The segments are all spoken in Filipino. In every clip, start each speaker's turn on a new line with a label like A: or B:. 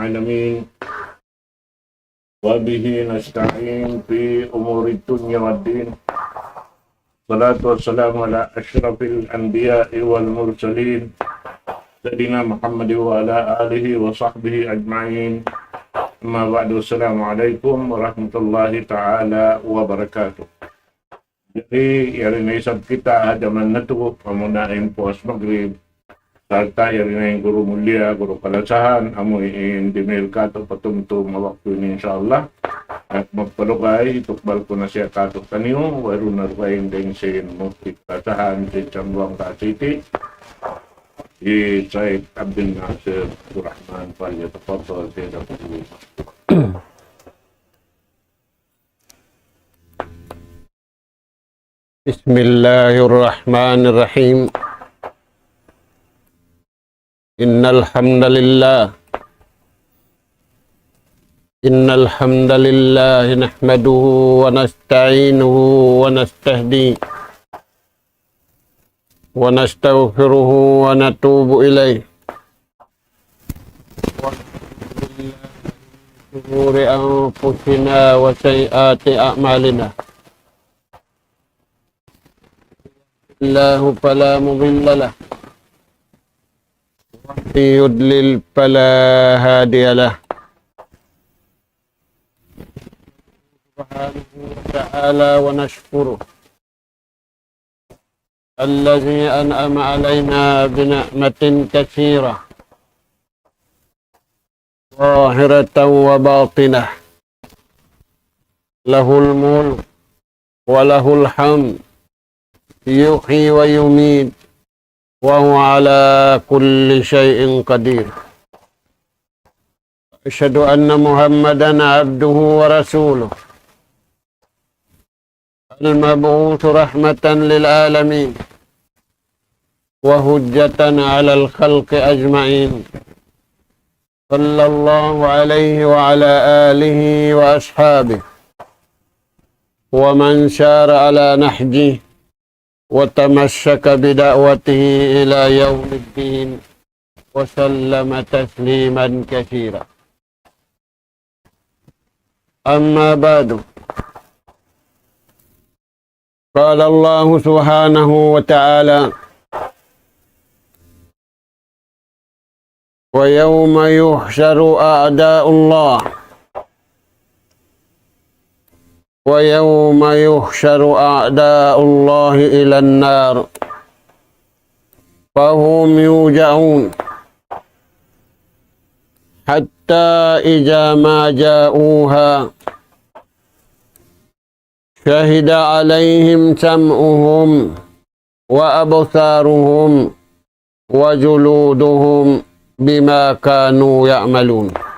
A: العالمين وبه نستعين في أمور الدنيا والدين. الصلاة والسلام على أشرف الأنبياء والمرسلين سيدنا محمد وعلى آله وصحبه أجمعين. أما بعد، السلام عليكم warahmatullahi ta'ala wabarakatuh. Jadi, yari na isab kita, hadaman na ito, pamunain po as Maghrib. Sarta, yari na yung guru mulia, guru kalasahan, amoy indimil kato patumtum mawaktu ini insyaAllah. At magpalukay, itukbal ko na siya kato kaniyo, waro na rukayin din sin muktik kalasahan, si Chambuang Kasiti. Si Syed Abdul Nasir Rahman Fahya Tafadhal Syed Abdul.
B: Bismillahirrahmanirrahim. Innal hamdalillah nahmaduhu wa nasta'inuhu wa nastahdi wa nastaghfiruhu wa natubu ilayh. Wa shururi anfusina wa sayyiati a'malina. الله فلا مضل له ومن يضلل فلا هادي له. سبحانه وتعالى ونشكره الذي أنعم علينا بنعمة كثيرة ظاهرة وباطنة، له الملك وله الحمد يحيي ويميت وهو على كل شيء قدير. أشهد أن محمدا عبده ورسوله المبعوث رحمة للعالمين وهجة على الخلق أجمعين، صلى الله عليه وعلى آله وأصحابه ومن سار على نهجه وتمسك بدعوته إلى يوم الدين وسلم تسليما كثيرا. أما بعد، قال الله سبحانه وتعالى: ويوم يحشر أعداء الله ويوم يحشر أعداء الله إلى النار فهم يوجعون حتى إذا ما جاءوها شهد عليهم سمعهم وأبصارهم وجلودهم بما كانوا يعملون.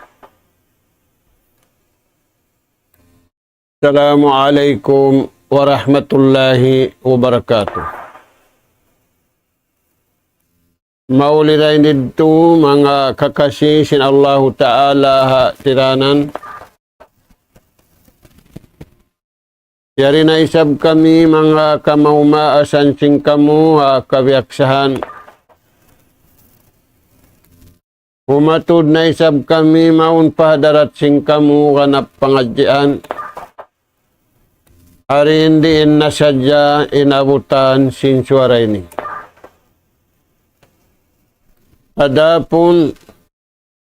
B: Assalamualaikum warahmatullahi wabarakatuh. Maulidain dito mga kakasih sin Allah Ta'ala tiranan. Yari na isab kami mga kamaumaasan sing kamu kabiaksahan. Humatud na isab kami maun pahadarat sing kamu kanap pangadyan. Hari hindi na sadya inabutan sin suara ini. Adapun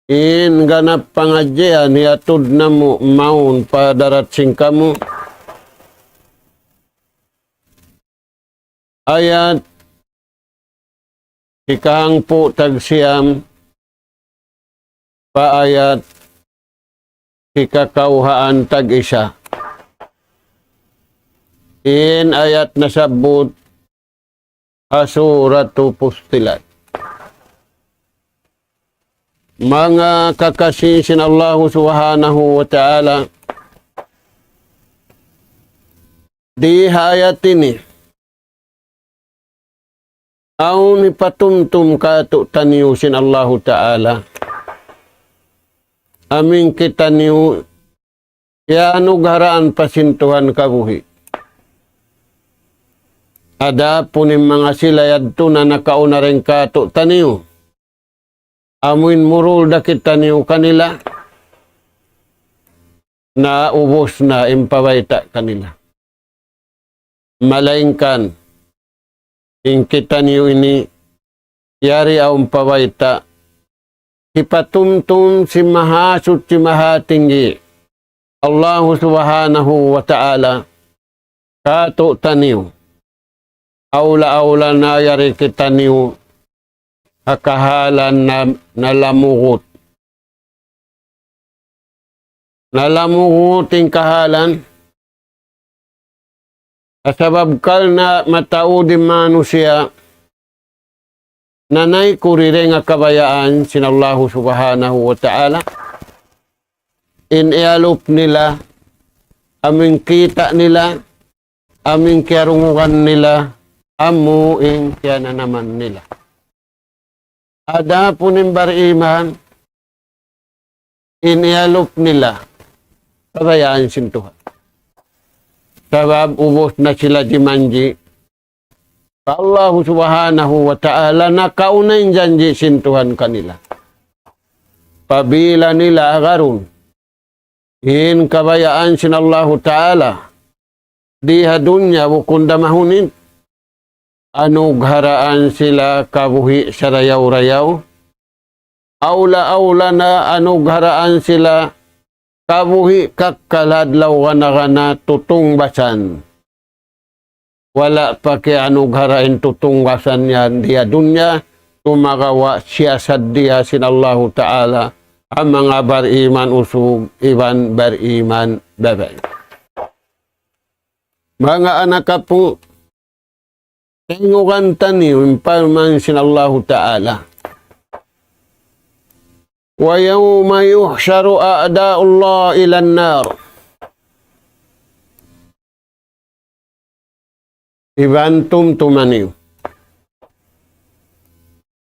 B: in ganap pangadyan hiatud na mo maun padarat sing kamu. Ayat ikahang po tagsiyam paayat ikakauhaan tag-isa. In ayat nasabut Asuratu Fussilat. Mga kakasih sin Allah Subhanahu wa Ta'ala, di ayat ini au ni patumtum katu taniu sin Allah Ta'ala amin kita niu ya anugaraan pasintuhan kabuhi. Ada punim mga silayad to na nakauna rin kato taniyo. Amuin murul dakit taniyo kanila. na ubos na impawayta kanila. Malaingkan, ingkita niyo ini, yari ang pawayta, ipatumtum si mahasut si mahatinggi, Allah subhanahu wa ta'ala, kato taniw, aula-aula na yari kita niyo, akahalan na nalamugot. Nalamuguting kahalan, asabab kal na mataudim manusia, nanay kurire nga kabayaan sinallahu subhanahu wa ta'ala, inialop nila, aming kita nila, aming kiarungukan nila, amuing kaya na naman nila. Ada punin bariman, inialop nila, kabayaan sintuhan. Sabab ubos na sila di manji. Allah subhanahu wa ta'ala nakaunay janji sintuhan kanila. Pabila nila agarun. In kabayaan sinallahu ta'ala. Diha dunya bukunda mahunin. Anugharaan sila kabuhi sa rayaw-rayaw. Aula-aula na anugharaan sila kabuhi kakkaladlaw kana tutong basan. Wala pa kaya anugharain tutong basan yan diya dunya, tumagawa siya sa diya sinallahu ta'ala, ang mga bariman usug, iban bariman babay. Mga anak po, tingukan taniw, impalman sinallahu ta'ala. وَيَوْمَ يُحْشَرُ أَعْدَاءُ اللَّهِ إِلَى النَّارِ Ibantum tumaniw.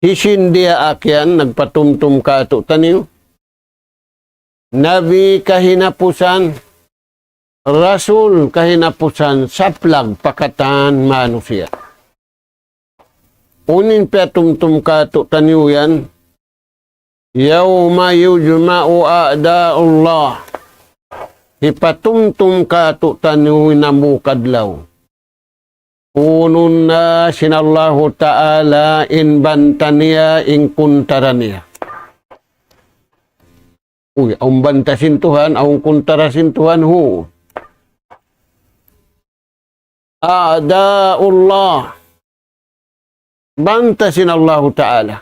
B: Hisin dia akyan, nagpatumtum ka ito taniw. Nabi kahinapusan, Rasul kahinapusan, saplag pakatan manusia. Unin patumtum ka ito taniw yan, Yawma yujma'u a'da'ullah. Ipatumtum ka tu tanuhin na mukadlaw. Unun na sinallahu ta'ala in bantaniya in kuntaraniya. Uy, ang bantasin Tuhan, ang kuntarasin Tuhan hu. A'da'ullah. Bantasin Allahu ta'ala.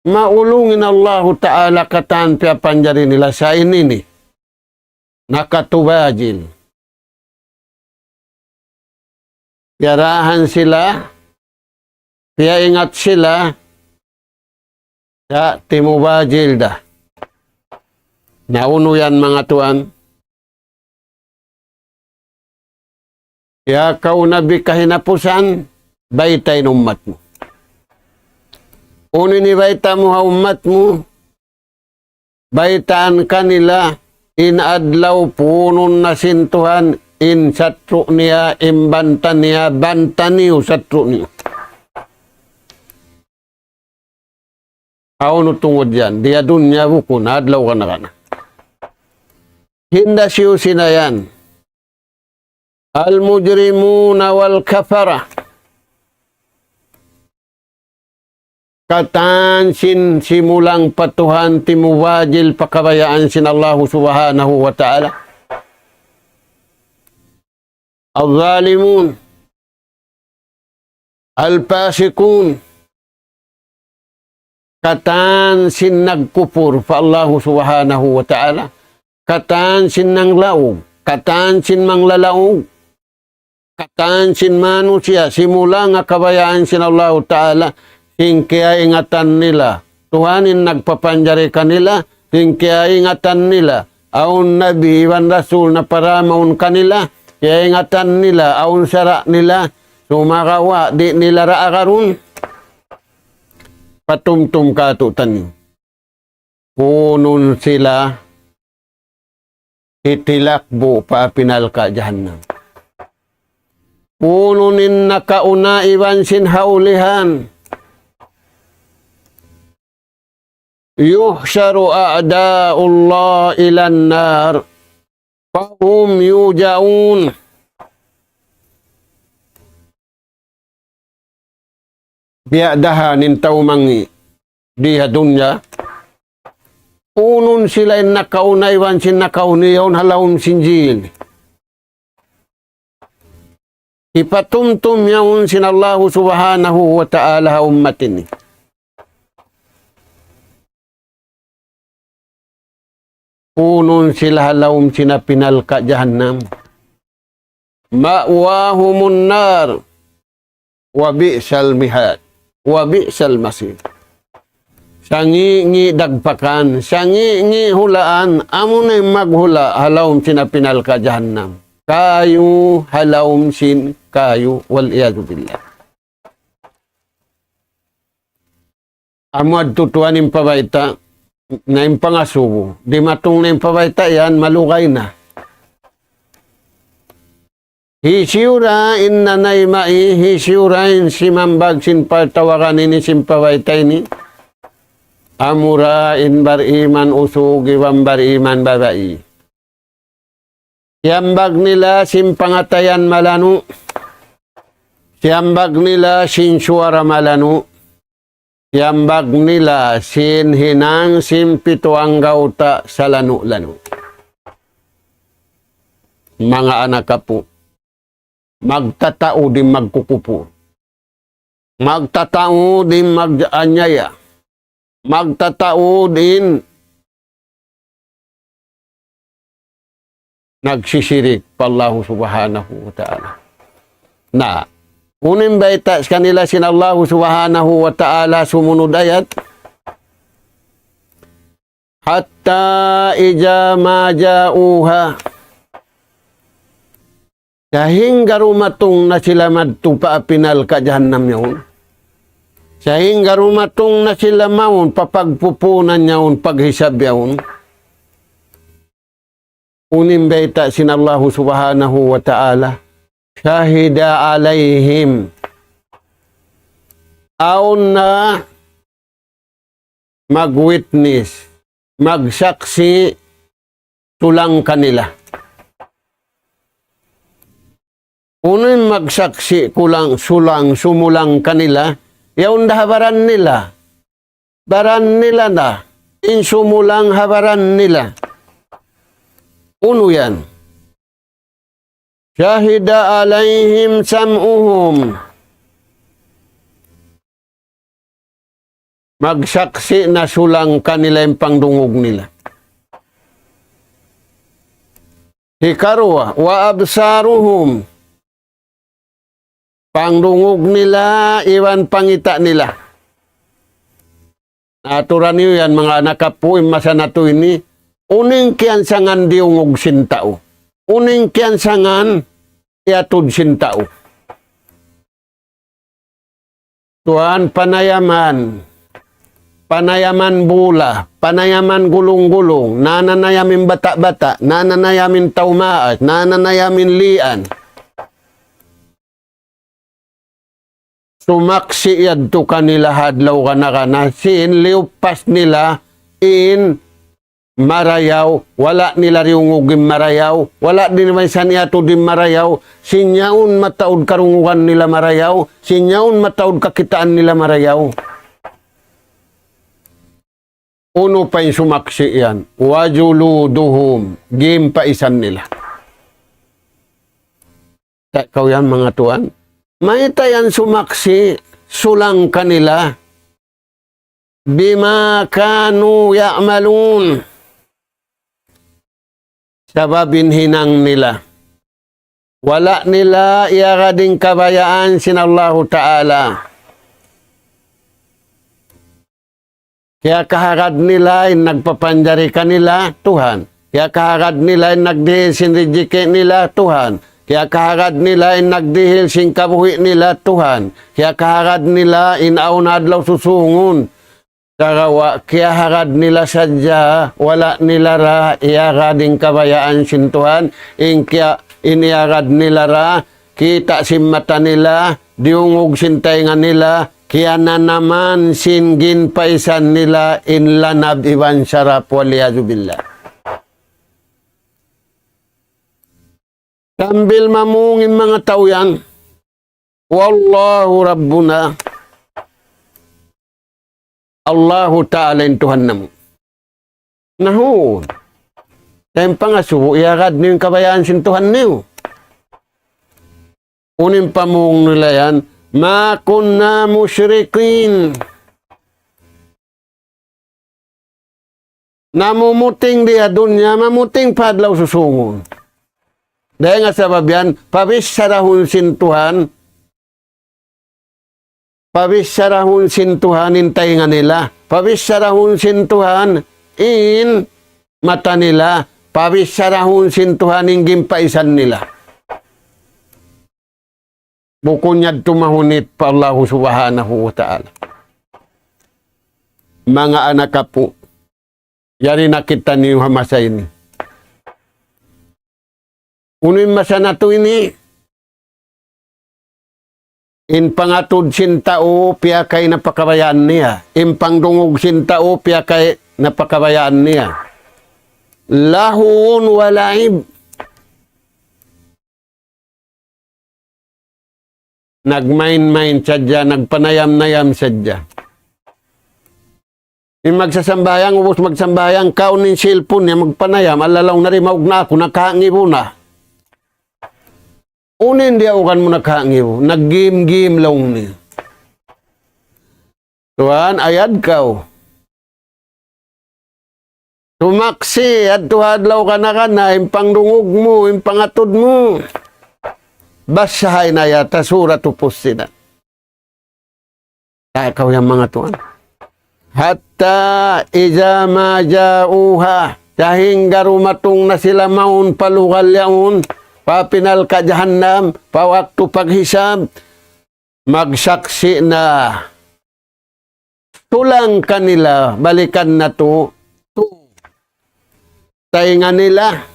B: Maulungin Allah Ta'ala katan pia panjari nila sa ini nakatubajil. Yarahan sila, pia ingat sila sa timubajil dah. Nauno yan mga tuan. Ya kau nabi kahinapusan, baitay umat mo. Unin ibaita mo ha umat mo, baitaan kanila, inadlaw punon na sintuhan, in satro niya, imbantan niya, bantaniw satro niya. Ano tungod yan? Diya dunya buko, naadlaw ka na ka na. Hinda siyo sinayan. Al-mujrimuna wal kafara. Katan simulang patuhan timuwajil pakabayaan sinallahu subhanahu wa ta'ala. Al-zalimun. Al-pasikun. Katan nagkupur pa Allahu subhanahu wa ta'ala. Katan nang laog. Katan manglalaog. Katan manusia. Simula nga kabayaan sinallahu ta'ala. Hingkaya ingatan nila. Tuhanin nagpapanjari kanila. Hingkaya ingatan nila. Aun nabi, iwan rasul na paramaun kanila. Kaya ingatan nila. Aun sara nila. Sumakawa. Di nila raakarun. Patumtum katutan. Punun sila. Itilakbo pa pinalka jahannam. Pununin nakauna iwan sinhaulihan. yuhsyaru a'da'ullah ilan nar fahum yujaun. Biadahanin taumangi di dunya unun sila nakaunaywan sin nakauniyon halawum sinjil. Ipatumtum yaun sin Allah subhanahu wa ta'ala ummatin. Unun sila halawum sinapinal ka jahannam. Ma'wahumun nar wa bi'sal mihad wa bi'sal masir. Sangi dagpakan, sangi hulaan, amunay maghula halawum sinapinal ka jahannam. Kayu halawum sin kayu wal iyadu billah. Amad tutuan yung pabaita na yung pangasubo. Di matong na yung pabaita yan, malugay na. Hisiura in nanay mai, hisiura in simambag sin partawakan ini sin pabaita ini. Amura in bariman usugi wam bariman babai. Siambag nila sin pangatayan malanu. Siambag nila sin suara malanu. Siambag nila sin hinang sin pituang gauta sa lanu-lanu. Mga anak kapo, magtatao din magkukupo. Magtatao din mag-anyaya. Magtatao din nagsisirik pa Allah subhanahu wa ta'ala. Na, unin baita sa kanila sin Allah subhanahu wa ta'ala sumunod ayat. Hatta ija majauha. Sehingga rumatong na sila madtupa pinal ka jahannam yaon. Sehingga rumatong na sila maun papagpupunan yaon paghisab yaon. Unim baita sin Allah subhanahu wa ta'ala syahida alaihim aun na mag-witness magsaksi tulang kanila. Unim magsaksi kulang sulang sumulang kanila yaun habaran nila baran nila na in sumulang habaran nila. Uno yan. Syahida alaihim sam'uhum. Magsaksi na sulang kanila yung pangdungog nila. Hikarwa wa absaruhum. Pangdungog nila, iwan pangita nila. Naturan niyo yan mga anak kapo, masanato ini. Uning kiansangan diungog sintao. Uning kiansangan iatod sintao. Tuhan panayaman. Panayaman bula. Panayaman gulong-gulong. Nananayamin bata-bata. Nananayamin taumaat. Nananayamin lian. Sumaksi yadto kanila hadlaw kana sin liupas nila in marayaw, wala nila riungugin marayaw, wala din naman sa niya to din marayaw, sinyaon mataod karungugan nila marayaw, sinyaon mataod kakitaan nila marayaw. Uno pa yung sumaksi yan, wajuluduhum, gimpaisan nila. Ikaw yan mga tuan, may tayan sumaksi, sulang kanila, bima kanu ya'malun, sababin hinang nila. Wala nila iyagading kabayaan sin Allah Ta'ala. Kaya kaharad nila in nagpapanjari kanila, Tuhan. Kaya kaharad nila in nagdihil sin rijike nila, Tuhan. Kaya kaharad nila in nagdihil sin kabuhi nila, Tuhan. Kaya kaharad nila in aunadlaw susungun. Karawa, kaya harad nila sadya, wala nila ra, iyarading kabayaan sin Tuhan, kaya iniarad nila ra, kita sin mata nila, diungog sin tainga nila, Kaya na naman singgin paisan nila in lanab iwan syarap waliyazubillah. Sambil mamungin mga tao yan, wallahu rabbuna, Allahu ta'ala yung Tuhan namu. Nahu, tayong pangasubo, iagad niyo yung kabayaan sin Tuhan niyo. Unin pamung nila yan, ma kunna musyrikin. Namumuting dia dunya, mamuting padlaw susungon. Dahil nga sabab yan, pabisarahun sin Tuhan, pabisarahun sin Tuhan intay nga nila, pabisarahun sin Tuhan in mata nila, pabisarahun sin Tuhan in gimpaisan nila. Bukunyad tumahunit pa Allah subhanahu wa ta'ala. Mga anak ka po, yari nakita niyo hamasa ini. Unin masa na to ini. In pangatod sin tao, piya kay napakabayaan niya. In pangdungog sin tao, piya kay napakabayaan niya. Lahun walaib. Nagmain-main sadya, nagpanayam-nayam sadya. In magsasambayang, ubos magsambayang, kaunin cellphone niya, magpanayam, alalaw na rin, maug na ako, nakahangibo na. Unin di ako kan mo nakahangibo, nag-game-game lang niya. Tuhan, ayad ka. Tumaksi, at tuhadlaw ka na, impangdungog mo, impangatod mo. Basahay na yata, surat upos sila. Takaw yung mga tuan. Hatta iza majauha, sahingga rumatong na sila maun palugal yaun, papinal ka jahannam, pawaktu paghisab, magsaksi na. Tulang kanila, balikan na to, tainga nila,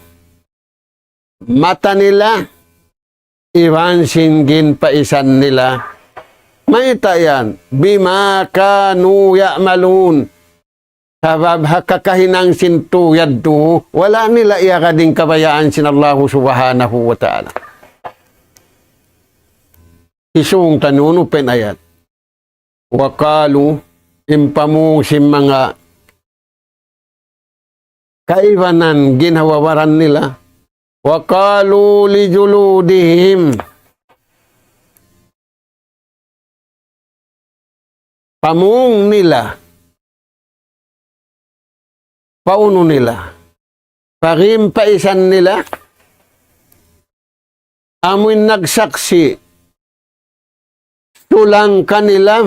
B: mata nila, iwan singgin paisan nila. May tayan, bima kanu ya'malun. Sabab hakakahinang sintuyad to, wala nila iakading kabayaan sin Allah subhanahu wa ta'ala. Isung tanuno penayat. Wakalu, impamu si mga kaibanan ginhawawaran nila. Wakalu li juludihim. Pamung nila, pauno nila, parimpaisan nila, amoy nagsaksi, sulang kanila,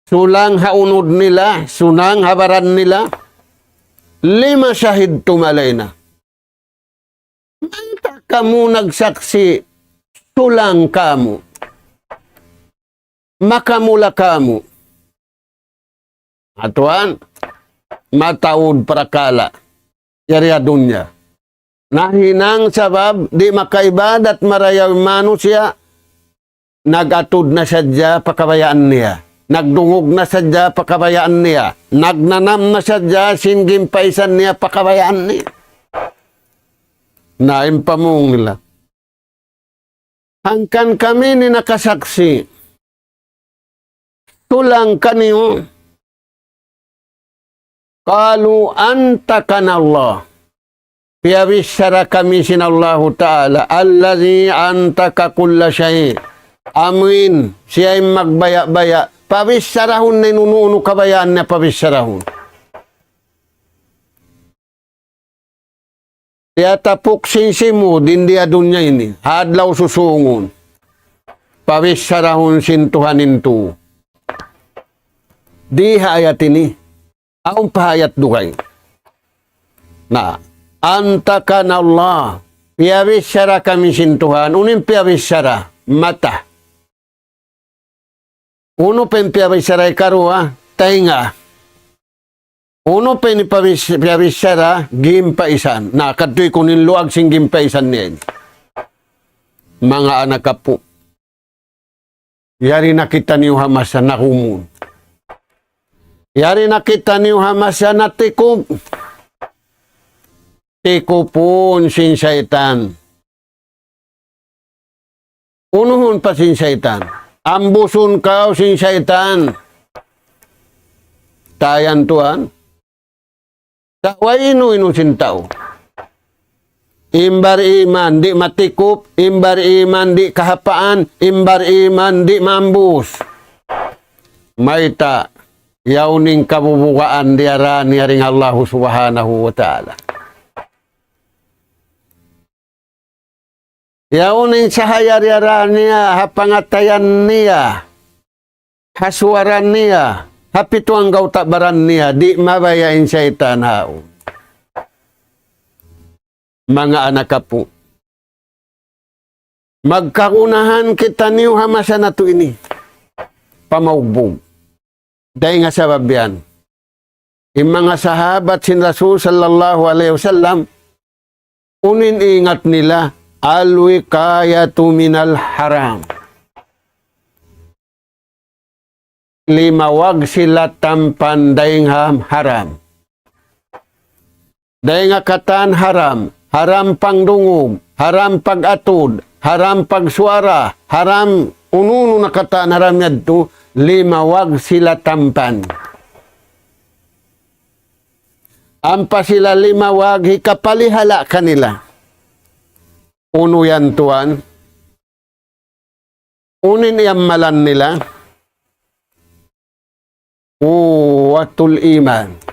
B: sulang haunod nila, sunang habaran nila, 5 syahid tumalay na. Manta kamu nagsaksi, sulang kamu. Makamula kamu. Atuan, mataud prakala. Yariya dunya. Nahinang sabab, di makaibadat marayaw manusia, nagatud na sadya pakabayaan niya. Nagdungog na sadya pakabayaan niya. Nagnanam na sadya singgim paisan niya pakabayaan niya. Naimpamong nila. Hangkan kami ni nakasaksi. Tulang kaniyo. Kalu anta kanallah. Piyabisara kami sinallahu ta'ala. Allazi antaka kulla syai. Amin. Siya'y magbaya-baya. Pabisarahun na inununo kabayaan na pabisarahun. Kaya tapok sinsimu din dia dunya ini. Hadlaw susungon. Pabisarahun sintuhanin tu. Di hayat ini, aong pahayat dugay. Na, antakan Allah, piyabisara kami sintuhan, unin piyabisara, mata. Uno pen piyabisara ikarua, tainga. Uno pen piyabisara, gimpaisan. Na, katoy kunin luag sing gimpaisan niya. Mga anak kapo. Yari nakita niyo Hamas na nakumun. Yari nakita niyo Hamas na natikop. Tikupon sin syaitan. Unuhon pa sin syaitan. Ambusun kau sin syaitan. Tayan tuan. Tawainu inu sin tao. Imbar iman di matikup, imbar iman di kahapaan, imbar iman di mambus. Maita yauning kabubukaan diarani ring Allah Subhanahu wa taala. Yauning sahaya diarani hapangatayan niya, hasuaran niya, hapituang gau tak baran niya, di mabayain syaitan hao. Mga anak kapo, magkaunahan kita niyo Hamas na to ini. Pamaugbog. Dahil nga sabab yan. Yung mga sahabat sin Rasul sallallahu alaihi wasallam, unin ingat nila, al-wikayatu minal haram. Limawag sila tampan dahil haram. Dahil nga katan haram. Haram pangdungog, haram pag-atod, haram pagsuara, haram ununo na kataan haram yadto, limawag sila tampan. Ampa sila limawag, hikapalihala kanila. Uno yan tuan. Unin iyamalan nila. Quwwatul iman.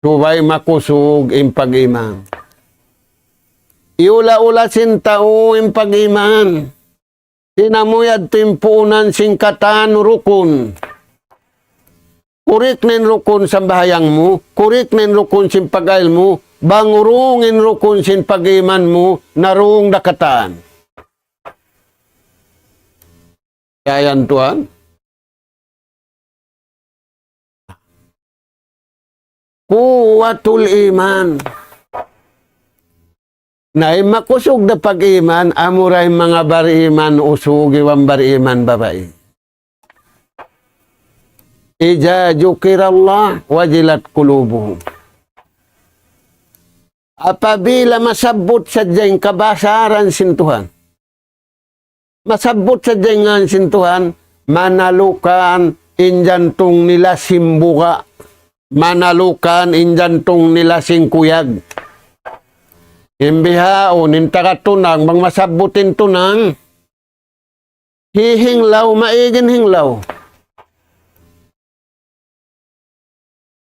B: Subay makusog im pag-iman. Iula-ula sin tao im pag-iman. Sinamuyad timpunan singkatan rukun. Kurik nin rukun sa bahayang mo, kurik nin rukun sin pag-ail mo, bangurungin rukun sin pag-iman mo, narung dakatan. Kayan tuan. Quwwatul iman. Na makusog na pag-iman, amuray mga bariman usug iwang bariman babae. Ija jukirallah wajilat kulubuhum. Apabila masabot sa diyang kabasaran sin Tuhan, masabot sa diyang sin Tuhan, manalukan injantong nila simbuka. Manalukan injantong nila singkuyag. Imbihao, nintakatunang, bang masabutin tunang, hihinglaw, maigin hinglaw.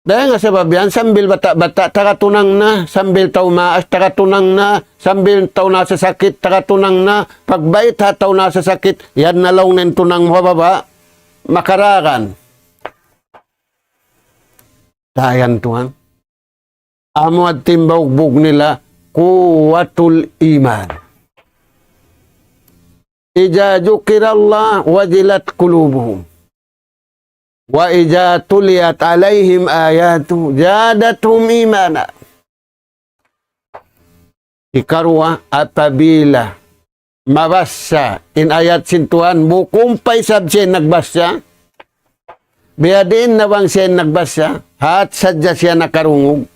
B: Dahil nga sabab yan, sambil bata-bata, takatunang na, sambil tao maas, takatunang na, sambil tao na sa sakit, takatunang na, pagbait ha, tao na sa sakit, yan na lang nintunang mababa, makarakan. Tayan tuhan. Amo at timbaugbog nila, quwwatul iman. Ija jukirallah wajilat kulubuhum. Wa ija tuliyat alaihim ayatu jadathum imana. Ikarwa apabila mabasa in ayat sin Tuhan, bukumpay sabsin nagbasa, biadin na bang siya nagbasa, at sadya siya nakarungog.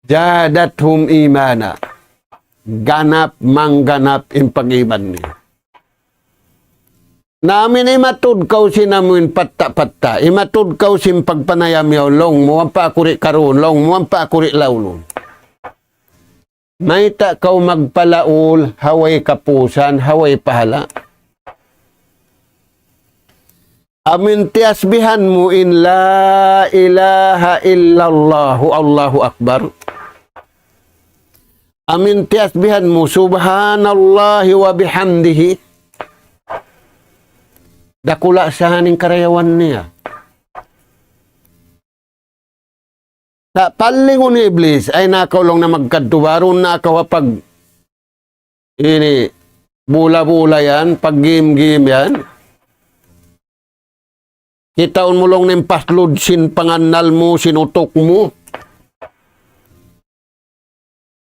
B: Jadathum imana. Ganap, mangganap in pag-iban niya. Namin imatud kaw sinamuin patta-patta. Imatud kaw sim pagpanayam yaw, long mo ang pakuri karoon, long mo ang pakuri lawlon. Maita kaw magpalaul, haway kapusan, haway pahala. Amin tiasbihan mo in la ilaha illallahu Allahu Akbar. Amin tiasbihan mo subhanallahi wa bihamdihi. Dakula sa haning karayawan niya. Sa palingon ni Iblis ay nakaulong na magkadubaron na kawapag ini bula-bula yan, pag game-game yan. Kitaon mo lang ng paslod sin panganal mo, sinutok mo.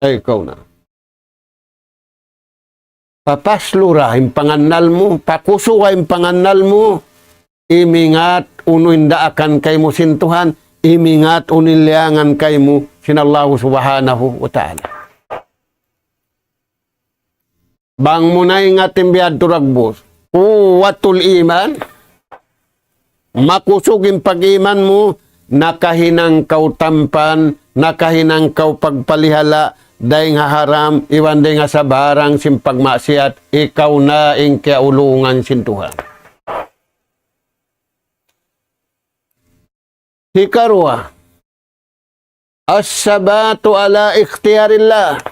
B: Ay, ikaw na. papaslura yung panganal mo, pakusuwa yung panganal mo, imingat unuinda akan kay mo sintuhan, imingat unilyangan kay mo sinallahu subhanahu wa ta'ala. Bang mo na ingatin biyad turagbos, kuwatul iman, makusugin pag-iman mo, nakahinang kau tampan, nakahinang kau pagpalihala, dahil nga haram, iwan din nga sa barang simpagmaksiat, ikaw na ing kiaulungan sintuhan. Hikarwa, as-sabatu ala ikhtiyarillah.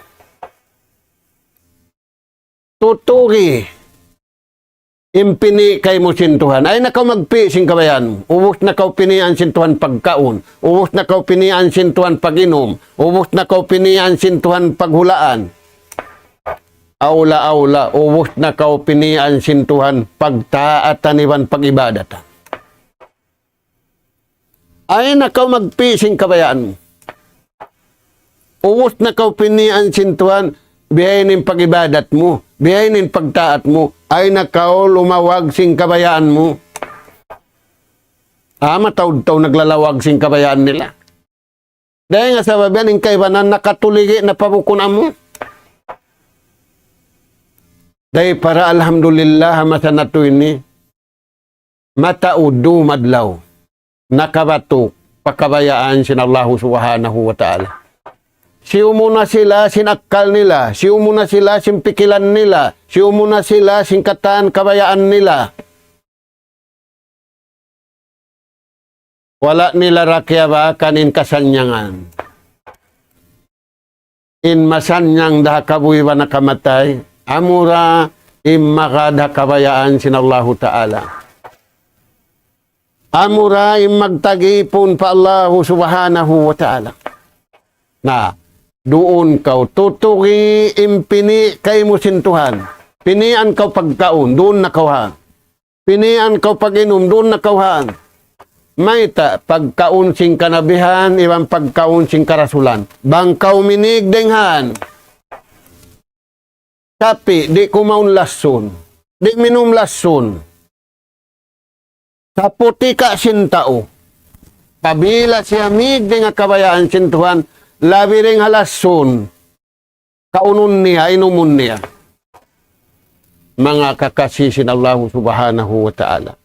B: Tutugi, impini kay mo sintuhan. Ay nakaw magpi sing kabayan. Ubos na kaw pinian sintuhan pagkaon. Ubos na kaw pinian sintuhan paginom. Ubos na kaw pinian sintuhan paghulaan. Aula-aula, ubos na kaw pinian sintuhan pagtaatan iwan pagibadatan. Ay nakaw magpi sing kabayan mo. Ubos na kaw pinian sintuhan biyainin pagibadat mo, biyainin pagtaat mo, ay nakaw lumawag sing kabayaan mo. Mataw-taw naglalawag sing kabayaan nila. Dahil nga sa babian, yung kaibanan nakatuligi na pabukunan mo. Dahil para alhamdulillah, masa na to ini, mataudu madlaw, nakabatok, pakabayaan sinallahu subhanahu wa ta'ala. Siyo muna sila, sinakal nila. Siyo muna sila, simpikilan nila. Siyo muna sila, singkatan, kabayaan nila. Wala nila rakya ba kanin kasanyangan. In masanyang dah kabuhi ba nakamatay, amura imaka dah kabayaan sinallahu ta'ala. Amura magtagipon pa Allah subhanahu wa ta'ala. Na, doon kau tutugi impini kay mo sintuhan. Pinian kau pagkaon, doon na kauhan. Pinian kau paginom, doon na kauhan. May ta, pagkaon sing kanabihan, ibang pagkaon sing karasulan. Bang kau minig denghan. Tapi, di kumaun lasun. Di minum lasun. Sa puti ka sintao. Pabila siya mig dengan kabayaan sintuhan, labi ring halasun, kaunon niya, inumun niya. Mga kakasisin Allah subhanahu wa ta'ala.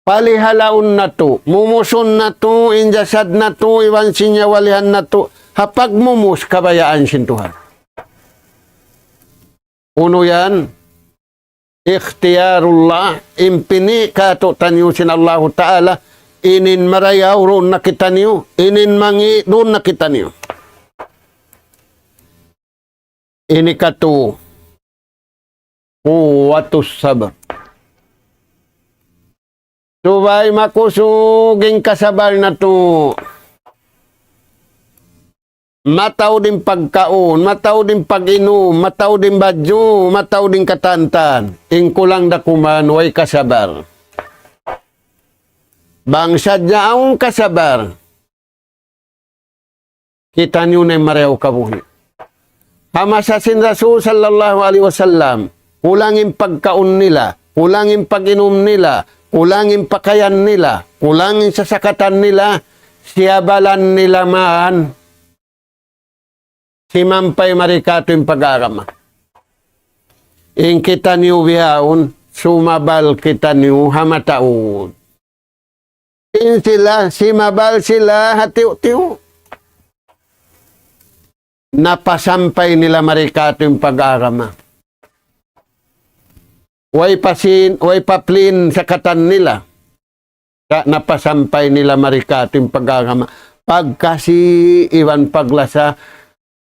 B: Palihalaon na to, mumuson na to, injasad na to, iwan sinyawalihan na to, hapag mumus kabayaan sintuhan. Uno yan, ikhtiyarullah, impini kato tanyusin Allah ta'ala, inin marayaw roon na kita niyo. Inin mangi doon na kita niyo. Ini katu kuwatus sabar. Subay makusuging kasabar na to. Mataw din pagkaon, mataw din pag-inom, mataw din badyo, mataw din katantan. Ingkulang dakuman, way kasabar. Bangsa jaong kasabar, kita niyo na mareho kabuhi. Hamasasin Rasul sallallahu alaihi wasallam, kulangin pagkaon nila, kulangin pag-inom nila, kulangin pakayan nila, kulangin sasakatan nila, siyabalan nila man, si Mampay Marikato yung pag-arama. In kita niyo biyaon, sumabal kita niyo hamataon. In sila, simabal sila, hatiw-tiw. Napasampay nila Marikato yung pag-arama. Way paplin sa katan nila. Napasampay nila Marikato yung pag-arama. Pagkasi iwan paglasa,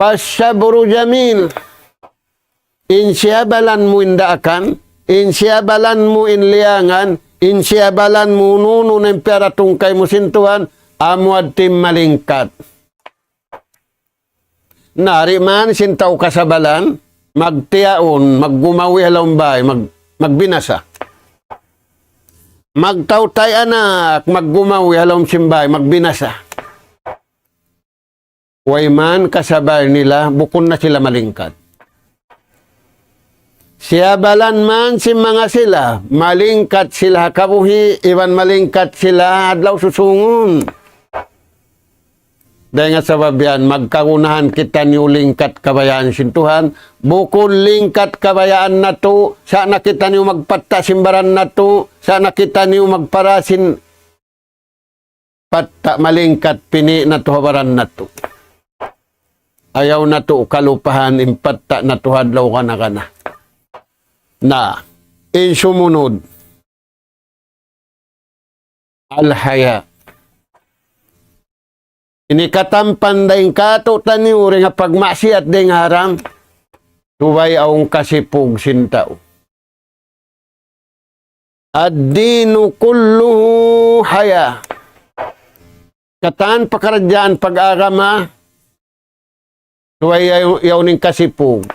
B: pasyaburu jamil. Insyabalan mo indaakan, insyabalan mo inliangan, insyabalan mo nuno ng pera tungkay mo sintuhan, amuad tim malingkat. Nari man sintaw kasabalan, magtiyaon, maggumawi halambay, magbinasa. Magtawtay anak, maggumawi halam simbay, magbinasa. Way man kasabay nila, bukon na sila malingkat. Siya balan man si mga sila, malingkat sila kabuhi, iwan malingkat sila adlaw susungon. Dahil nga sabab yan, magkagunahan kita niyo lingkat kabayaan sintuhan, bukod lingkat kabayaan na to, sa nakita niyo magpatta simbaran na to, sa nakita niyo magparasin patta malingkat pini na to habaran na to. Ayaw na to kalupahan impatta na to hadlaw ka na. Na insumunod al-haya. Inikatampan daing kato taniw rin nga pagmaksiat ding haram. Tuway aong kasipog sintao. Ad-dinu kulluhu haya. Kataan pakaradyaan pag-agama. Tuway yaw ning kasipog.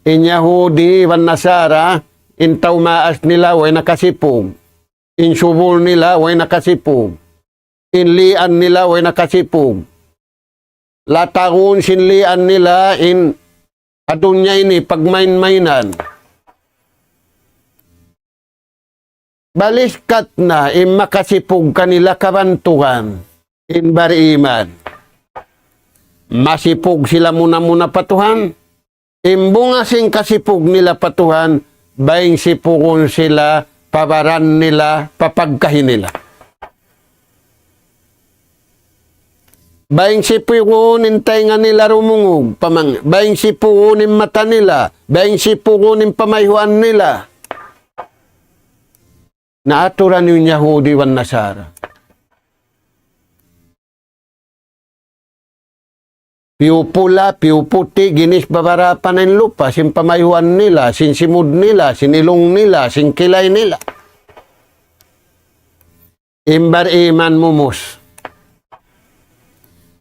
B: In Yahudi, Van Nasara, in Taumaas nila, way nakasipog. In Subul nila, way nakasipog. In Lian nila, way nakasipog. Latagun sinlian nila, in adunya ini, pagmain-mainan. Baliskat na, in makasipog kanila kabantugan, in bariman. Masipog sila muna-muna patuhan. Imbungasing kasipog nila patuhan, baing sipugon sila, pabaran nila, papagkahin nila. Baing sipugonin tainga nila rumungog, baing sipugonin mata nila, baing sipugonin pamayhuan nila. Naaturan yung Yahudi wan Nasara. Piu pula, piu puti, ginis babarapan ng lupa, sin pamayuan nila, sin simud nila, sin ilong nila, sin kilay nila. Imbar iman mumus.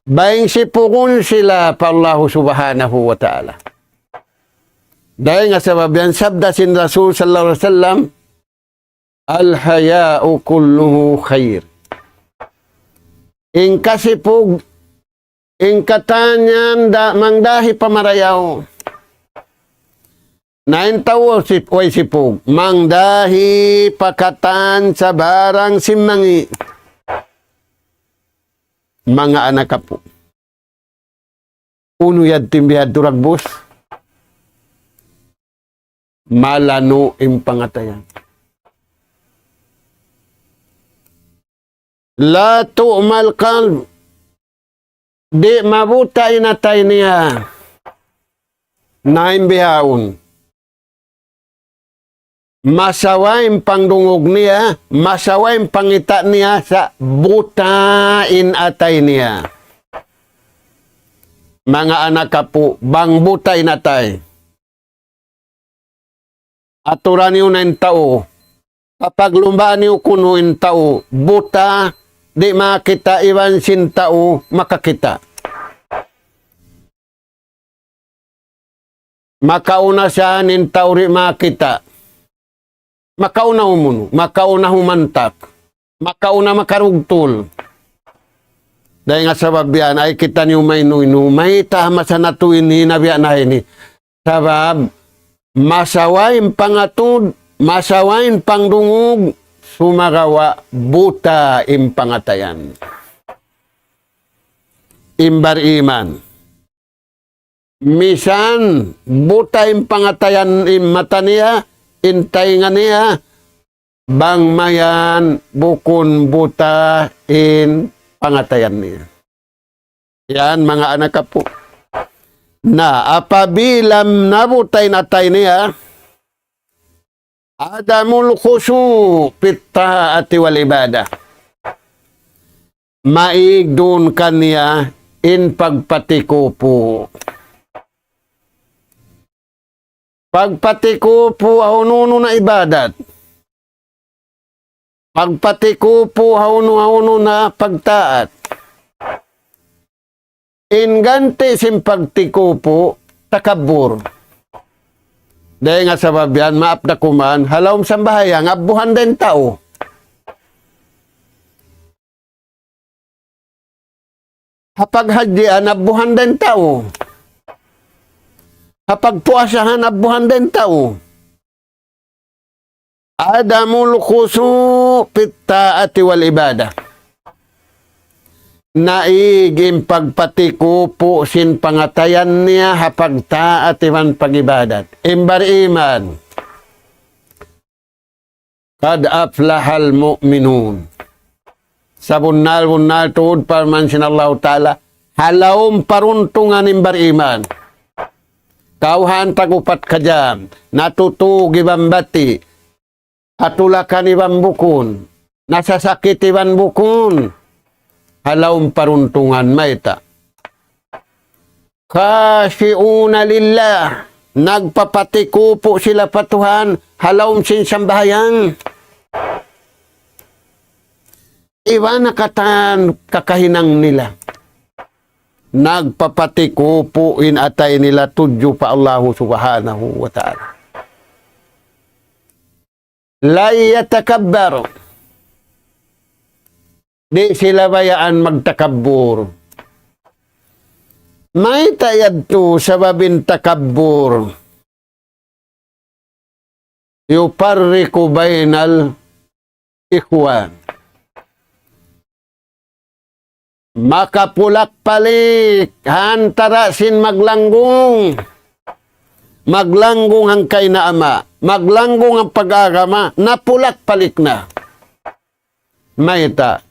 B: Baing sipukun sila pa Allah subhanahu wa ta'ala. Dahil nga sabab yan, sabda sin Rasul sallallahu alaihi wasallam, al-haya'u kulluhu khair. In kasipug, in katanyan mangdahi pamarayaw. Nain tawo way sipog. Mangdahi pakatan sa barang simangi. Mga anak po. Uno yad timbihad duragbos. Malano impangatayan. La tu'mal qalb. Di mabuta inatay niya na imbihaon. Masawain pangdungog niya, masawain pangita niya sa buta inatay niya. Mga anak po, bang buta inatay. Aturan niyo na yung tao. Kapag lumbaan niyo kuno yung tao, buta, di makita iwan sin tao makakita. Makauna siya nin tao ri makita. Makauna umuno, makauna humantak, makauna makarugtol. Dahil nga sabab yan, ay kita niyo may may tama sa natuin hinabihan na ini. Sabab, masawain pangatod, masawain pangdungog, sumagawa buta impangatayan. Imbar iman. Misan buta impangatayan mata niya, intay nga niya, bang mayan bukon buta in pangatayan niya. Yan mga anak po. Na apabilam nabutay natay niya, adamul khusyu pitta ati wal ibadah. Maigdun kaniya in pagpatiko po. Pagpatiko po haununo na ibadat. Pagpatiko po hauno na pagtaat. In ganti sim pagtiko po takabur. Dahil nga sabab yan, maap na kuman, halawm sambahayang, abuhan din tao. Hapag hadyan, abuhan din tao. Hapag puasahan abuhan din tao. Adamul khusu pittaati wal ibadah. Naigim pagpatiko po sin pangatayan niya hapag taati man pagibadat. Imbar iman. Kad aflahal mu'minun. Sa bunal tuod parman sin Allah Ta'ala. Halawm paruntungan imbar iman. Kauhan tagupat kajam. Natutugi bambati. Atulakan ibang bukun, nasasakit ibang bukun, halawang paruntungan maita. Khashi'una lillah, nagpapatiko po sila patuhan, halawang sinsambahayan. Iba nakatan kakahinang nila. Nagpapatiko po inatay nila tudyo pa Allah subhanahu wa ta'ala. La yatakabbar. Di sila bayaan magtakabbur. May tayad to sa babin takabbur. Yuparriku bainal ikhwan. Makapulak-palik, hantara sin maglanggong. Maglanggong ang kay na ama. Maglanggong ang pag-agama, napulak-palik na. Mayta,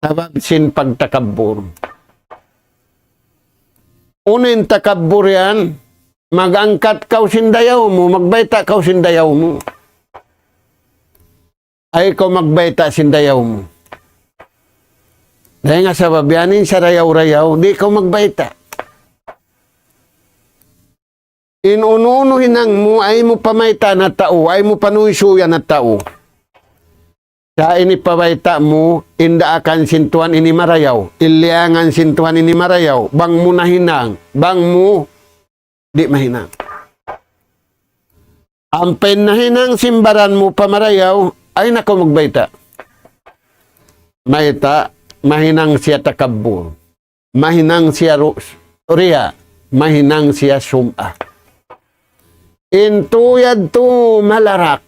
B: sabab sin pagtakabbur. Unin takabbur yan, magangkat kaw sindayaw mo, magbayta kaw sindayaw mo. Ay ko magbayta sindayaw mo. Dahil nga sabab yanin sa rayaw-rayaw, di ka magbayta. Inununuhin ang mo, ay mo pamayta na tao, ay mo panuisuya na tao. Sa ini pabayta mo, indaakan sintuan ini marayaw, iliangan sintuan ini marayaw, bang mo nahinang, bang mo, di mahinang. Ampen nahinang simbaran mo pamarayaw, ay nako magbayta. Mayta, mahinang siya takabbur, mahinang siya riya, mahinang siya sum'a. Intuyad to malarak.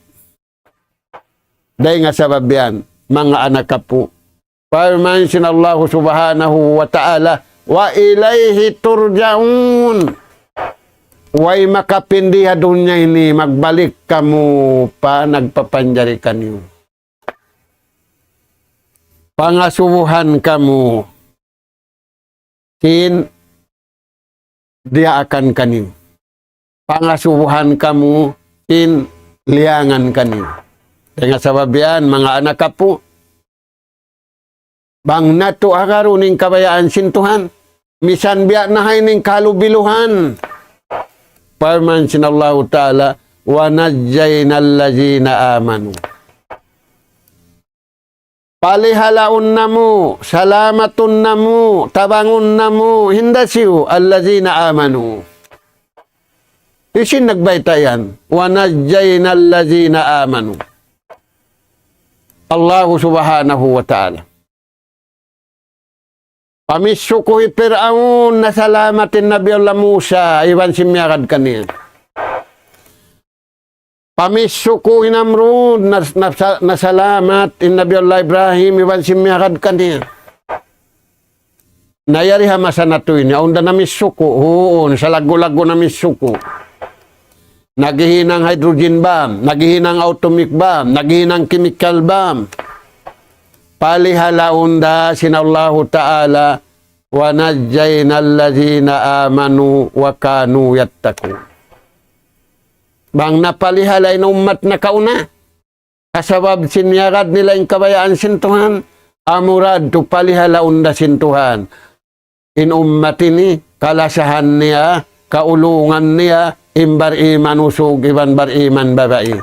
B: Dahil nga sabab yan, mga anak ka po. Parmansin Allah subhanahu wa ta'ala, wa ilayhi turja'un. Way makapindiha dunya ini, magbalik kamu pa, nagpapanjari kanyo. Pangasubuhan kamu, sin dia akan kanyo. Pangasubuhan kamu, sin liangan kanyo. Dengan sabab yan, mga anak ka po, bang nato agaruning kabayaan sintuhan, misan biya na ning kalubiluhan. Parman sinallahu ta'ala, wa najjayna allazina amanu. Palihalaun namu, salamatun namu, tabangun namu, hindasiu allazina amanu. Isin nagbayta yan. Wa najjayna allazina amanu. Allah subhanahu wa ta'ala. Pamisukuhi Fir'aun na salamatin Nabi Allah Musa, iwan simyakad kaniya. Pamisukuhi Namrud na salamat in Nabi Allah Ibrahim, iwan simyakad kaniya. Nayari hamasa na to ini, aunda na misuko, huon, sa lago-lago na misuko. Naghihinang hydrogen bomb, naghihinang atomic bomb, naghihinang chemical bomb. Palihalaunda sinallahu ta'ala wa najjayna allazina amanu wa kanu yattaqun. Bang napalihalay na umat na kauna. Kasabab sinyarad nila yung kabayaan sintuhan. Amurad to palihalaunda sintuhan. In ummat ini, kalasahan niya, kaulungan niya, imbar iman usog, iban bar iman babae.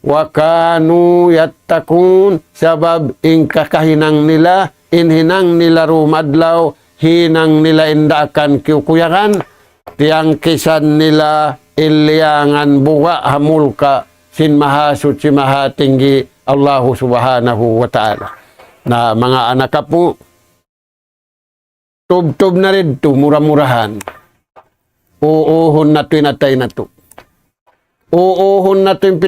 B: Wa kanu yattakun, sabab in kakahinang nila, inhinang nila rumadlaw, hinang nila indakan kikuyakan, tiyang kisan nila iliangan buwa hamulka, sin mahasut si mahatinggi Allah subhanahu wa ta'ala. Na mga anak ka po, tub-tub na rin to, murah-murahan. uuhon na to inatay na to. Uuhon na to yung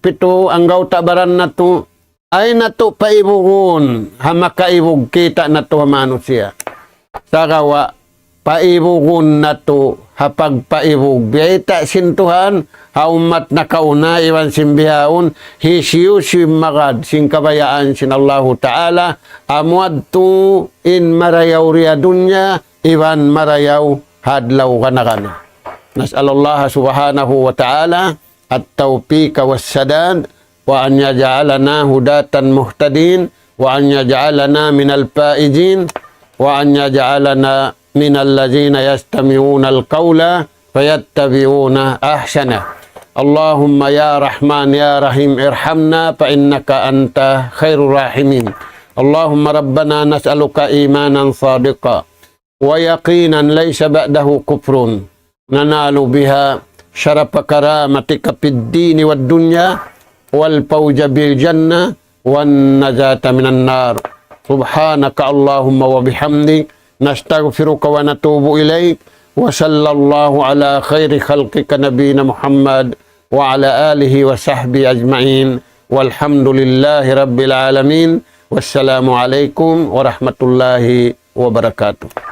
B: pito ang tabaran na to. Ay na to paibugon. Hamakaibog kita na to manusia. Sakawa, paibugon na to hapagpaibog. Biyayta sintuhan, haumat na kauna iwan simbihaon, hisiyo magad sing kabayaan sin Allahu Ta'ala, amuad to in marayaw riya dunya, iwan marayaw hadlaw kanakana. Nas'alallah subhanahu wa ta'ala at-tawfiq was-sadad wa an yaj'alana hudatan muhtadin wa an yaj'alana minal faizin wa an yaj'alana minal ladzina yastami'una al-qawla fayattabi'una ahsana. Allahumma ya Rahman ya Rahim irhamna fa innaka anta khairur rahimin. Allahumma rabbana nas'aluka imanan sadiqa wa yaqinan laysa ba'dahu kufrun. ننال بها شرف كرامتك في الدين والدنيا والفوز بالجنة والنجاة من النار. سبحانك اللهم وبحمدك نستغفرك ونتوب إليك وصلى الله على خير خلقك نبينا محمد وعلى آله وصحبه أجمعين والحمد لله رب العالمين والسلام عليكم ورحمة الله وبركاته.